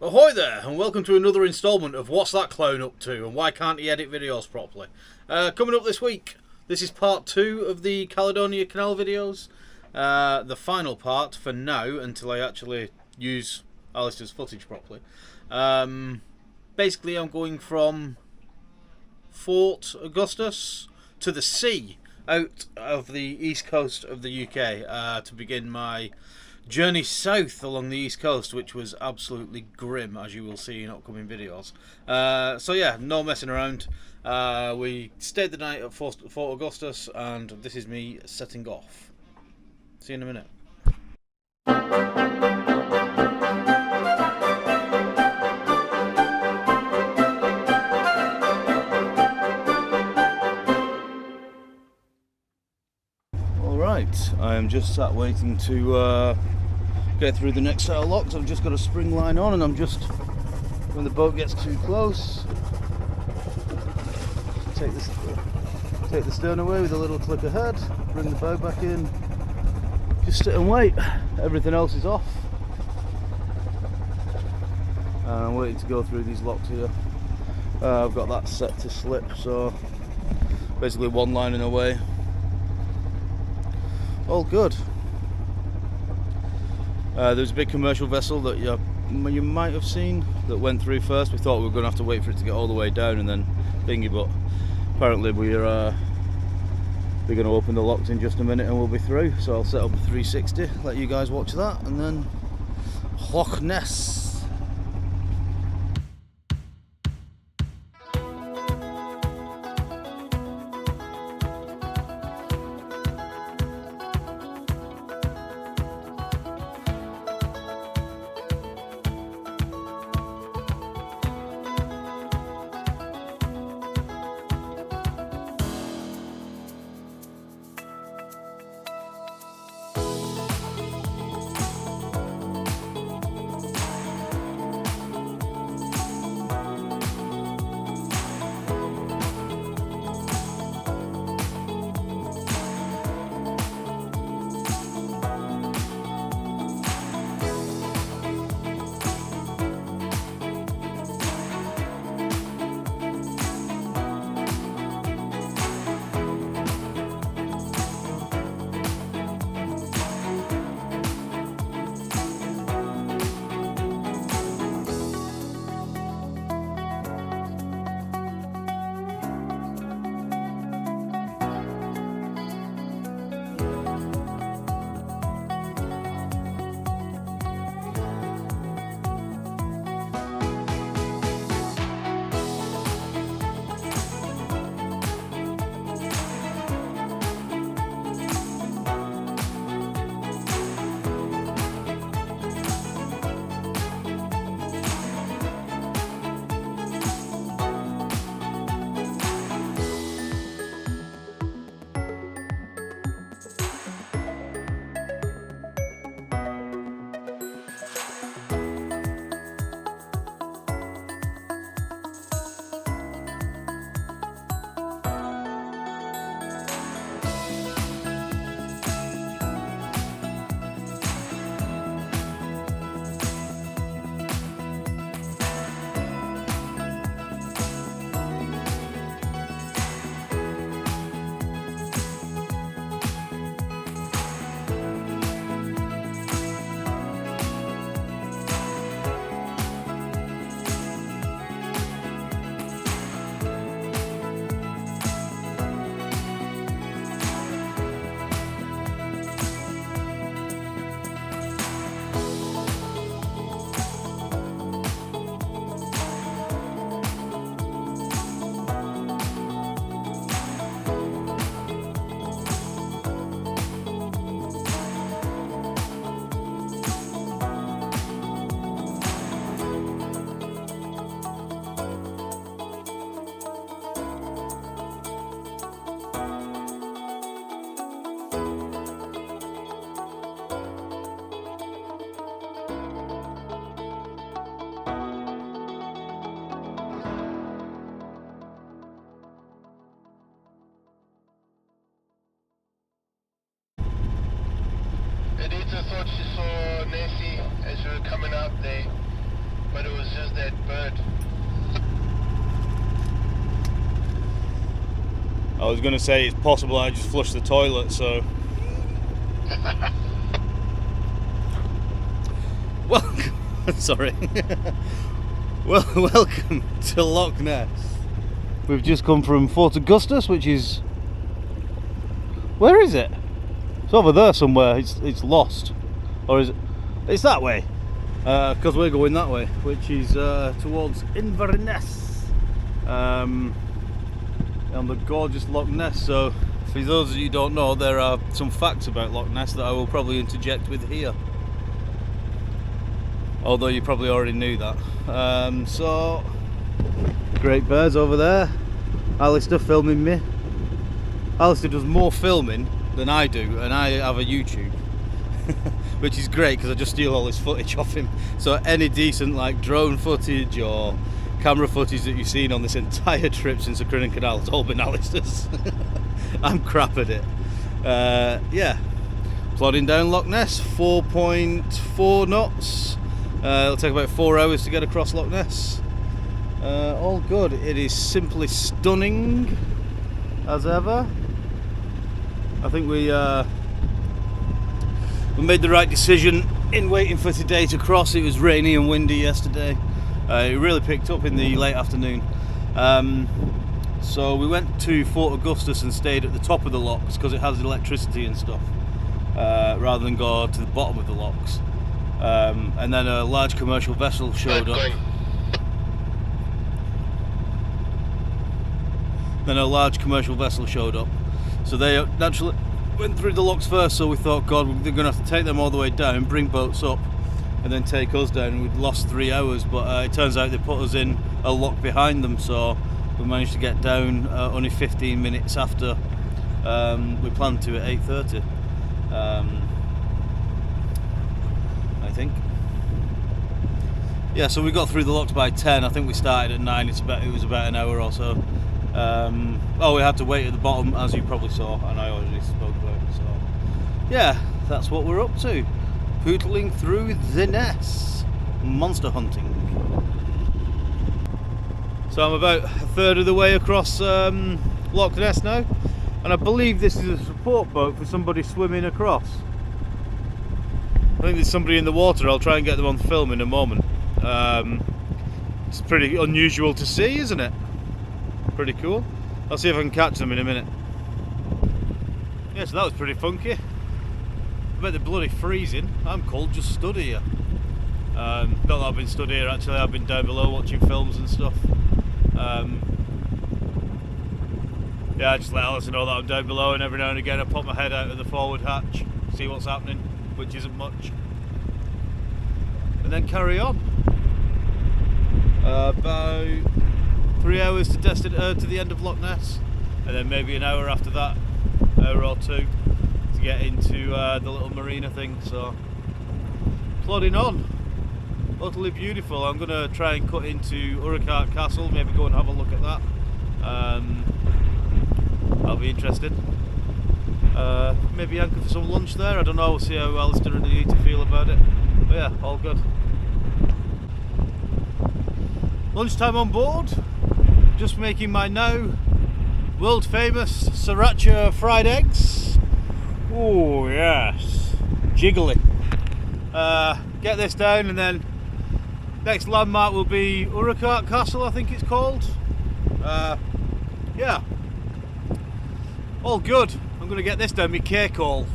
Ahoy there, and welcome to another instalment of What's That Clown Up To, and Why Can't He Edit Videos Properly? Coming up this week, this is part 2 of the Caledonian Canal videos. The final part for now, until I actually use Alistair's footage properly. Basically, I'm going from Fort Augustus to the sea, out of the east coast of the UK, to begin my journey south along the east coast, which was absolutely grim, as you will see in upcoming videos. So yeah, no messing around. We stayed the night at Fort Augustus, and this is me setting off. See you in a minute. Alright, I am just sat waiting to get through the next set of locks. I've just got a spring line on, and I'm just, when the boat gets too close, take the stern away with a little click ahead, bring the boat back in, just sit and wait. Everything else is off, and I'm waiting to go through these locks here. I've got that set to slip, so basically one lining away. All good. There's a big commercial vessel that you might have seen that went through first. We thought we were going to have to wait for it to get all the way down and then thingy, but apparently we're going to open the locks in just a minute and we'll be through. So I'll set up a 360, let you guys watch that, and then Loch Ness. bad. I was going to say it's possible I just flushed the toilet, so... Welcome, sorry. Welcome to Loch Ness. We've just come from Fort Augustus, which is... Where is it? It's over there somewhere. It's lost. Or is it? It's that way. Because we're going that way, which is towards Inverness. On the gorgeous Loch Ness. So, for those of you who don't know, there are some facts about Loch Ness that I will probably interject with here. Although you probably already knew that. So, Great Bears over there. Alistair filming me. Alistair does more filming than I do, and I have a YouTube. Which is great because I just steal all his footage off him. So any decent like drone footage or camera footage that you've seen on this entire trip since the Caledonian Canal, it's all been Alistair's. I'm crap at it. Yeah, plodding down Loch Ness, 4.4 knots. It'll take about 4 hours to get across Loch Ness. All good. It is simply stunning as ever. I think we made the right decision in waiting for today to cross. It was rainy and windy yesterday. It really picked up in the late afternoon. So we went to Fort Augustus and stayed at the top of the locks because it has electricity and stuff, rather than go to the bottom of the locks. And then a large commercial vessel showed up. So they naturally went through the locks first, so we thought, God, they're going to have to take them all the way down, bring boats up, and then take us down. And we'd lost 3 hours, but it turns out they put us in a lock behind them, so we managed to get down only 15 minutes after we planned to at 8:30. I think. Yeah, so we got through the locks by 10. I think we started at 9. It was about an hour or so. We had to wait at the bottom, as you probably saw, and I already spoke about it. So yeah, that's what we're up to, pootling through the Ness, monster hunting. So I'm about a third of the way across Loch Ness now, and I believe this is a support boat for somebody swimming across. I think there's somebody in the water. I'll try and get them on film in a moment. It's pretty unusual to see, isn't it? Pretty cool. I'll see if I can catch them in a minute. Yeah, so that was pretty funky. I bet they're bloody freezing. I'm cold, just stood here. Not that I've been stood here actually, I've been down below watching films and stuff. Yeah, I just let Alison know that I'm down below, and every now and again I pop my head out of the forward hatch, see what's happening, which isn't much. And then carry on. About 3 hours to the end of Loch Ness, and then maybe an hour after that, hour or two, to get into the little marina thing. So plodding on, utterly beautiful. I'm going to try and cut into Urquhart Castle, maybe go and have a look at that. That'll be interesting. Maybe anchor for some lunch there, I don't know, we'll see how Alistair and Anita feel about it. But yeah, all good. Lunchtime on board. Just making my now world famous sriracha fried eggs. Oh yes, jiggly. Get this down, and then next landmark will be Urquhart Castle, I think it's called. Yeah, all good. I'm going to get this down, my cake call.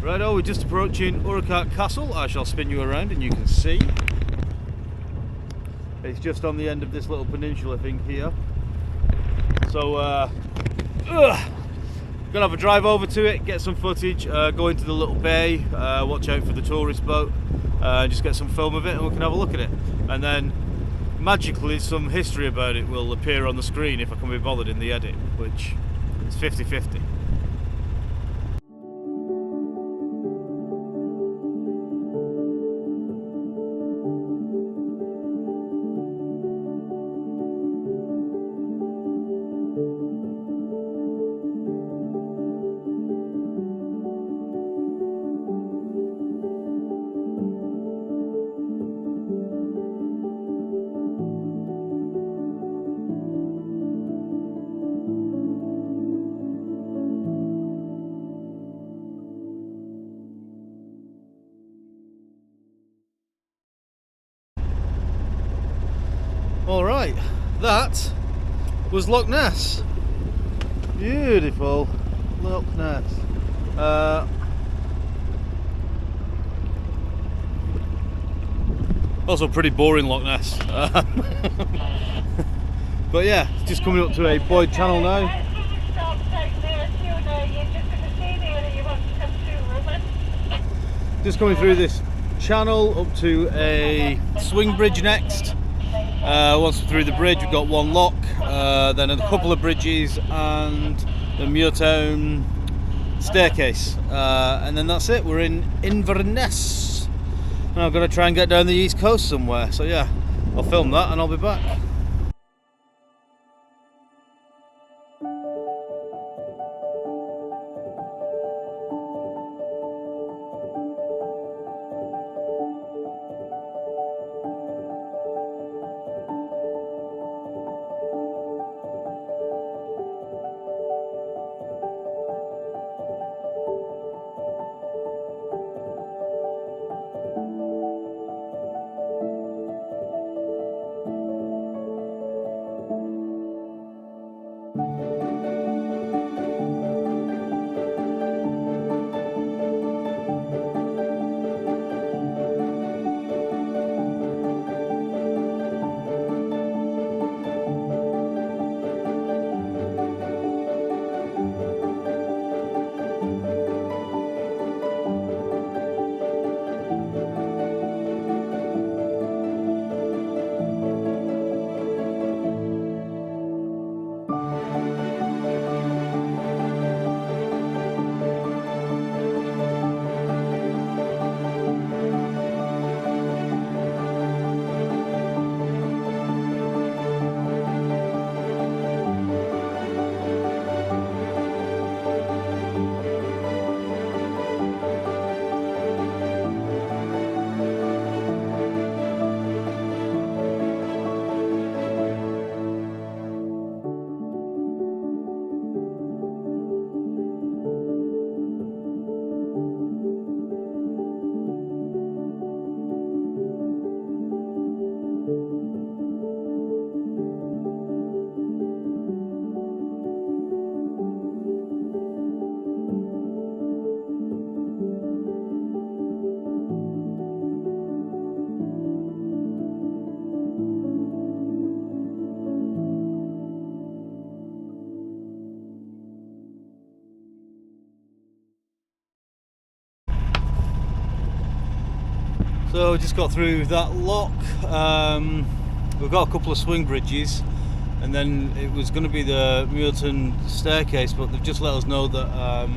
Righto, we're just approaching Urquhart Castle. I shall spin you around and you can see. It's just on the end of this little peninsula thing here. So, gonna have a drive over to it, get some footage, go into the little bay, watch out for the tourist boat, just get some film of it, and we can have a look at it. And then, magically, some history about it will appear on the screen if I can be bothered in the edit, which is 50-50. Alright, that was Loch Ness. Beautiful Loch Ness. Also pretty boring Loch Ness. But yeah, just coming up to a buoyed channel now. Just coming through this channel up to a swing bridge next. Once we're through the bridge, we've got one lock, then a couple of bridges and the Muirtown staircase, and then that's it. We're in Inverness. And I've got to try and get down the east coast somewhere. So yeah, I'll film that and I'll be back. So we just got through that lock. We've got a couple of swing bridges, and then it was going to be the Muirtown staircase, but they've just let us know that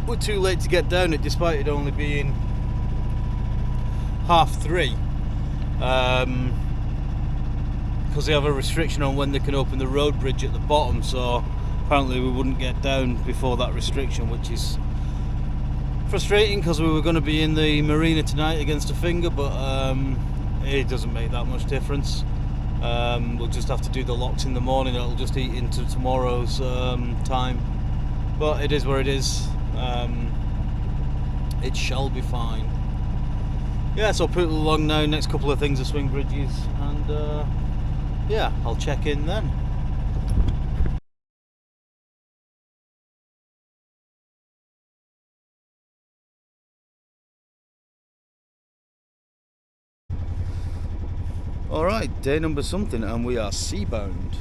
we're too late to get down it, despite it only being 3:30. Because they have a restriction on when they can open the road bridge at the bottom, so apparently we wouldn't get down before that restriction, which is frustrating because we were going to be in the marina tonight against a finger, but it doesn't make that much difference. We'll just have to do the locks in the morning. It'll just eat into tomorrow's time, but it is where it is. It shall be fine. Yeah, so I'll put it along now. Next couple of things are swing bridges, and yeah, I'll check in then. Alright, day number something, and we are seabound.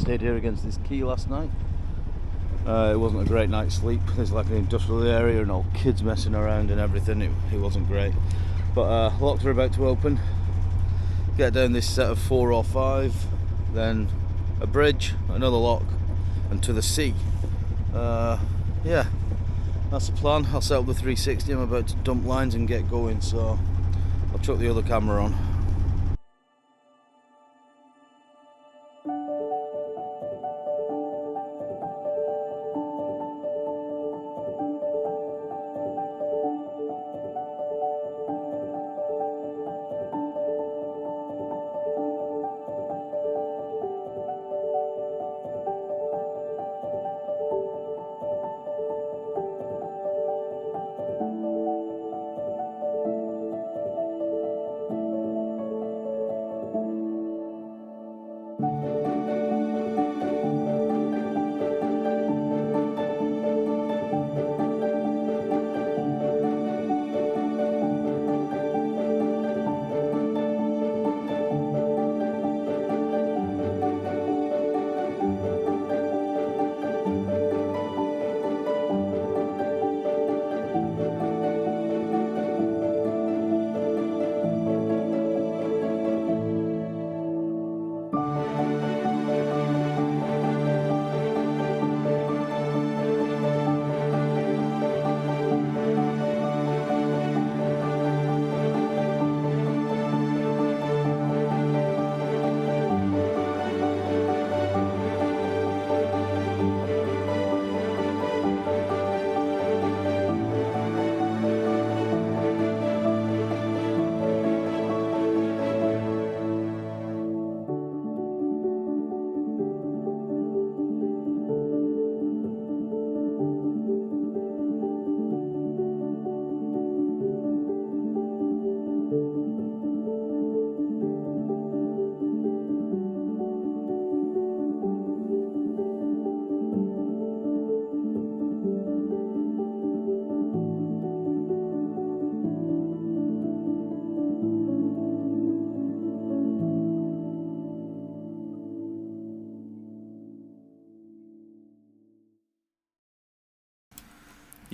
Stayed here against this quay last night. It wasn't a great night's sleep. There's like an industrial area and all kids messing around and everything. It wasn't great. But locks are about to open. Get down this set of 4 or 5, then a bridge, another lock, and to the sea. Yeah, that's the plan. I'll set up the 360. I'm about to dump lines and get going, so I'll chuck the other camera on.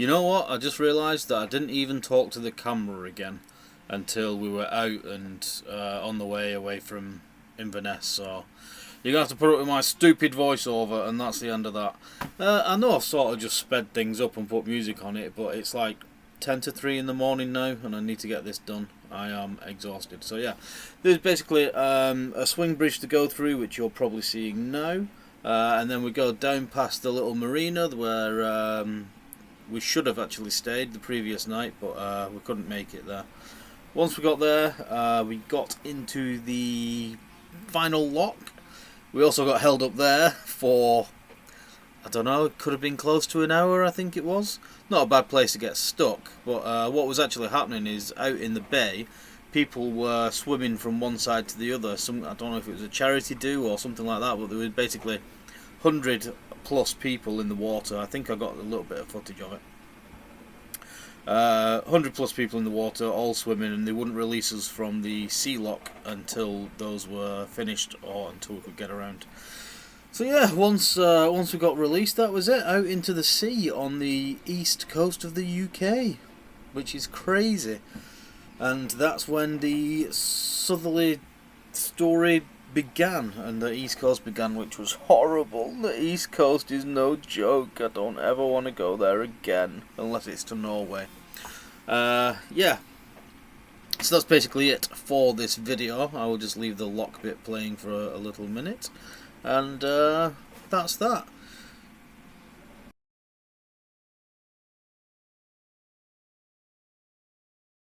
You know what? I just realised that I didn't even talk to the camera again until we were out and on the way away from Inverness. So you're going to have to put up with my stupid voiceover, and that's the end of that. I know I've sort of just sped things up and put music on it, but it's like 10 to 3 in the morning now, and I need to get this done. I am exhausted. So yeah, there's basically a swing bridge to go through, which you're probably seeing now. And then we go down past the little marina where we should have actually stayed the previous night, but we couldn't make it there. Once we got there, we got into the final lock. We also got held up there for, I don't know, it could have been close to an hour, I think it was. Not a bad place to get stuck, but what was actually happening is out in the bay, people were swimming from one side to the other. I don't know if it was a charity do or something like that, but there was basically 100 plus people in the water. I think I got a little bit of footage of it. 100 plus people in the water, all swimming, and they wouldn't release us from the sea lock until those were finished or until we could get around. So yeah, once we got released, that was it, out into the sea on the east coast of the UK, which is crazy. And that's when the southerly story began, and the east coast began, which was horrible. The east coast is no joke. I don't ever want to go there again, unless it's to Norway. Yeah. So that's basically it for this video. I will just leave the lock bit playing for a little minute. And that's that.